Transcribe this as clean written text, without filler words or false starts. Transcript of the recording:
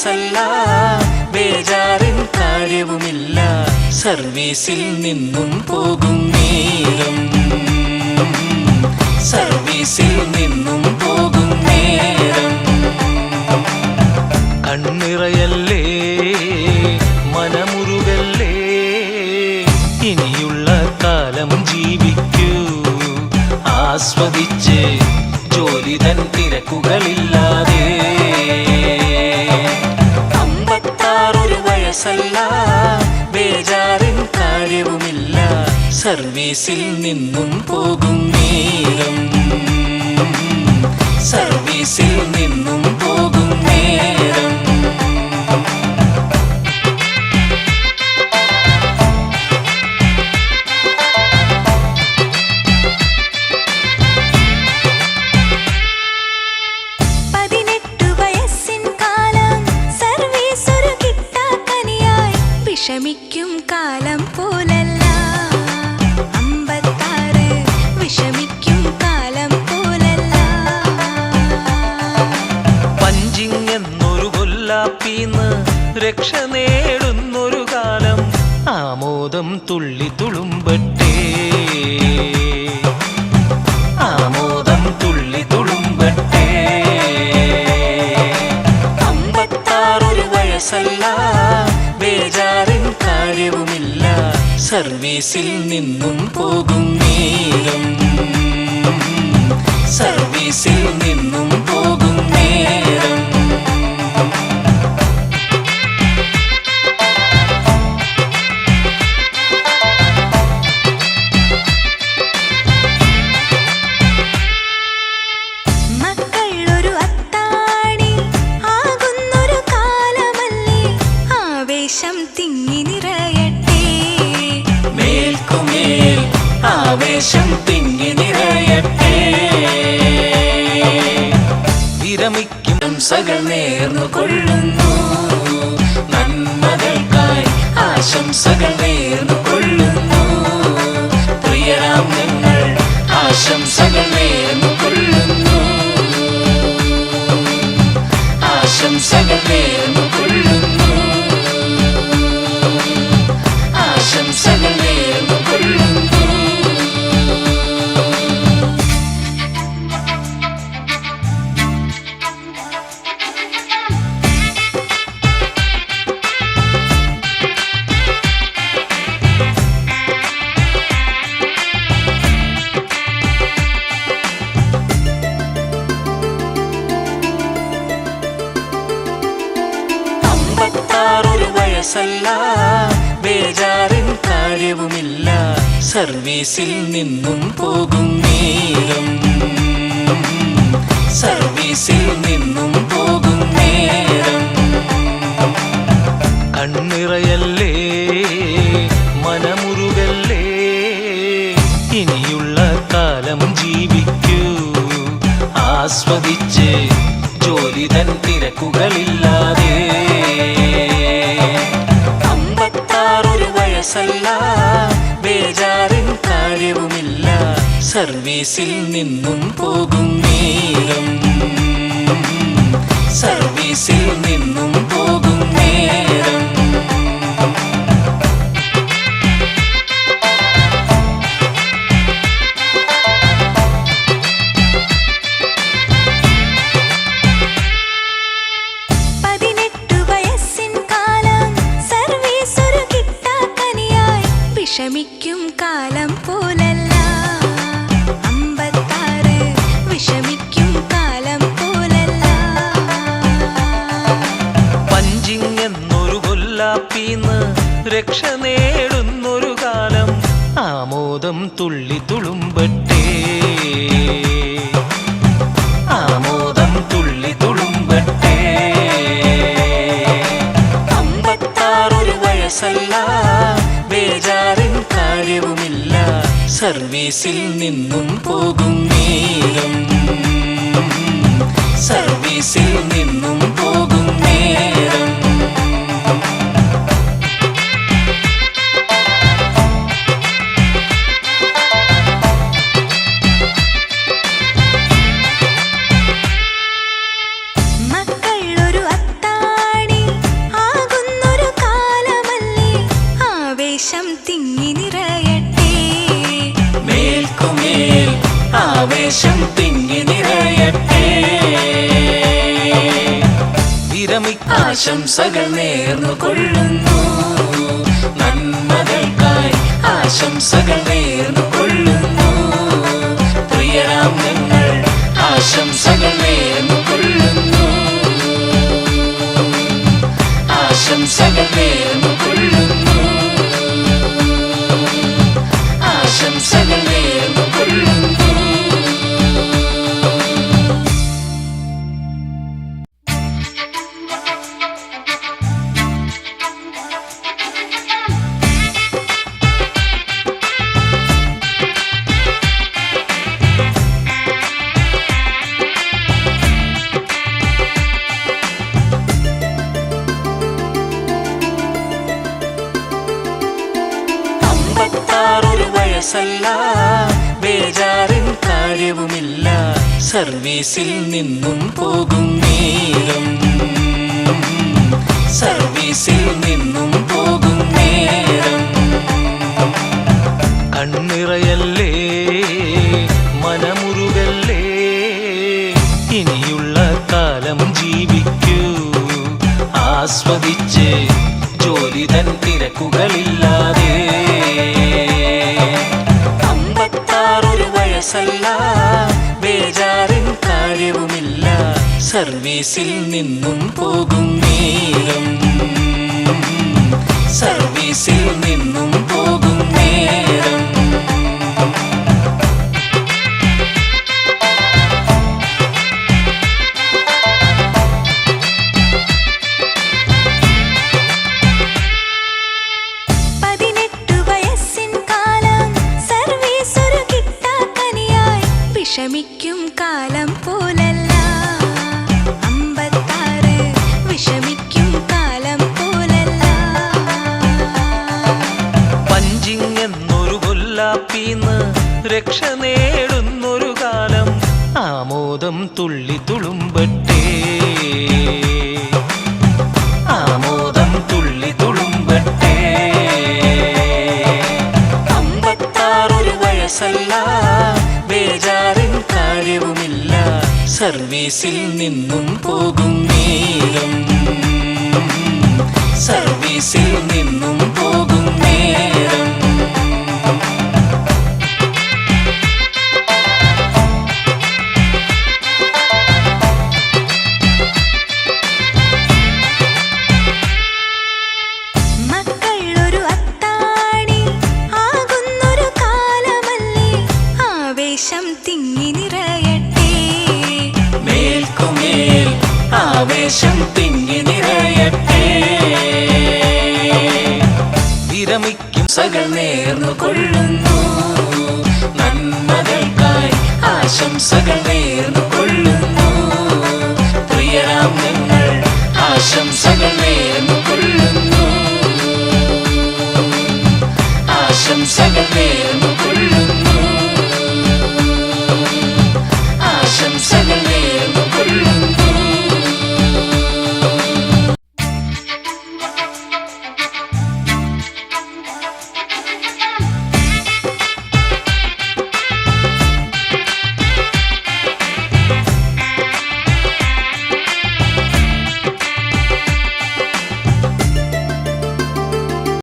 വയസ്സല്ല, ബേജാറിൻ കാര്യവുമില്ല, സർവീസിൽ നിന്നും പോകും നേരം, സർവീസിൽ നിന്നും പോകും നേരം. കണ്ണിറയല്ലേ മനമുരുകല്ലേ, ഇനിയുള്ള കാലം ജീവിക്കൂ ആസ്വദിച്ച്, ജോലി തൻ തിരക്കുകളില്ലാതെ. 56 വയസ്സല്ല, ബേജാറിൻ കാര്യവുമില്ല, സർവീസിൽ നിന്നും പോകും നേരം, സർവീസിൽ നിന്നും പോകും നേരം. വിഷമിക്കും കാലം പോലല്ല 56, വിഷമിക്കും കാലം പോലല്ല. പഞ്ചിങ് എന്നൊരു കൊല്ലാപ്പീന്ന് രക്ഷ നേടുന്നൊരു കാലം, ആമോദം തുള്ളി തുളുമ്പട്ടെ, ആമോദം തുള്ളി തുളുമ്പട്ടെ. 56 വയസ്സല്ല, ബേജാറിൻ കാര്യവുമില്ല, സർവീസിൽ നിന്നും പോകും നേരം, സർവീസിൽ നിന്നും പോകും നേരം. മക്കളൊരു അത്താണി ആകുന്നൊരു കാലമല്ലേ, ആവേശം തിങ്ങി നിറയട്ടെ, മേൽക്കുമേൽ ആവേശം തിങ്ങി നിറയട്ടെ. വിരമിക്കും ഹംസകൾ നേർന്നു കൊള്ളുന്നു, നന്മകൾക്കായി ആശംസകൾ നേർന്നു കൊള്ളുന്നു, പ്രിയരാം ഞങ്ങൾ ആശംസകൾ നേർന്നു കൊള്ളുന്നു, ആശംസകൾ നേർന്നു കൊള്ളുന്നു, ആശംസകൾ നേർന്നു കൊള്ളുന്നു. വയസ്സല്ല, ബേജാറിൻ കാര്യവുമില്ല, സർവീസിൽ നിന്നും പോകും നേരം, സർവീസിൽ നിന്നും പോകും നേരം. കണ്ണിറയല്ലേ മനമുരുകല്ലേ, ഇനിയുള്ള കാലം ജീവിക്കൂ ആസ്വദിച്ച്, ജോലി തൻ തിരക്കുകളില്ലാതെ. 56 വയസ്സല്ല, ബേജാറിൻ കാര്യവുമില്ല, സർവീസിൽ നിന്നും പോകും നേരം, സർവീസിൽ നിന്നും പോകും നേരം. വിഷമിക്കും കാലം പോലല്ല 56, വിഷമിക്കും കാലം പോലല്ല. പഞ്ചിങ് എന്നൊരു കൊല്ലാപ്പീന്ന് രക്ഷ നേടുന്നൊരു കാലം, ആമോദം തുള്ളി തുളുമ്പട്ടെ, ആമോദം തുള്ളി തുളുമ്പട്ടെ. 56 വയസ്സല്ല, ബേജാറിൻ കാര്യവുമില്ല, സർവീസിൽ നിന്നും പോകും നേരം, സർവീസിൽ നിന്നും പോകും നേരം. മക്കളൊരു അത്താണി ആവേശം തിങ്ങി നിറയട്ടെ. ആശംസകൾ നേർന്നു കൊള്ളുന്നു, നന്മകൾക്കായി ആശംസകൾ നേർന്നു കൊള്ളുന്നു. പ്രിയരാം നിങ്ങൾ ആശംസകൾ നേർന്നു കൊള്ളുന്നു, ആശംസകൾ നേർന്നു കൊള്ളുന്നു, ആശംസകൾ നേർന്നു കൊള്ളുന്നു. ബേജാറിൻ കാര്യവുമില്ല, സർവീസിൽ നിന്നും പോകും നേരം, സർവീസിൽ നിന്നും പോകും നേരം. കണ്ണിറയല്ലേ മനമുരുകല്ലേ, ഇനിയുള്ള കാലം ജീവിക്കൂ ആസ്വദിച്ച് ജോലി തൻ തിരക്കുകളില്ലാതെ. ബേജാറിൻ കാര്യവുമില്ല, സർവീസിൽ നിന്നും പോകും നേരം, സർവീസിൽ നിന്നും പോകും നേരം. വിഷമിക്കും കാലം പോലല്ല 56, വിഷമിക്കും കാലം പോലല്ല. പഞ്ചിങ് എന്നൊരു കൊല്ലാപ്പീന്ന് രക്ഷ നേടുന്നൊരു കാലം, ആമോദം തുള്ളി തുളുമ്പട്ടെ, ആമോദം തുള്ളി തുളുമ്പട്ടെ. 56 വയസ്സല്ല, ബേജാറിൻ കാര്യവുമില്ല, സർവീസിൽ നിന്നും പോകും നേരം, സർവീസിൽ നിന്നും പോകും നേരം. മക്കൾ ഒരു അത്താണി ആകുന്നൊരു കാലമല്ലേ, ആവേശം തിങ്ങി നിറയട്ടെ, മേൽക്കുമേൽ ആവേശം തിങ്ങി നിറയട്ടെ. വിരമിക്കും സകൾ നേർന്നു കൊള്ളുന്നു, നന്മകൾക്കായി ആശംസകൾ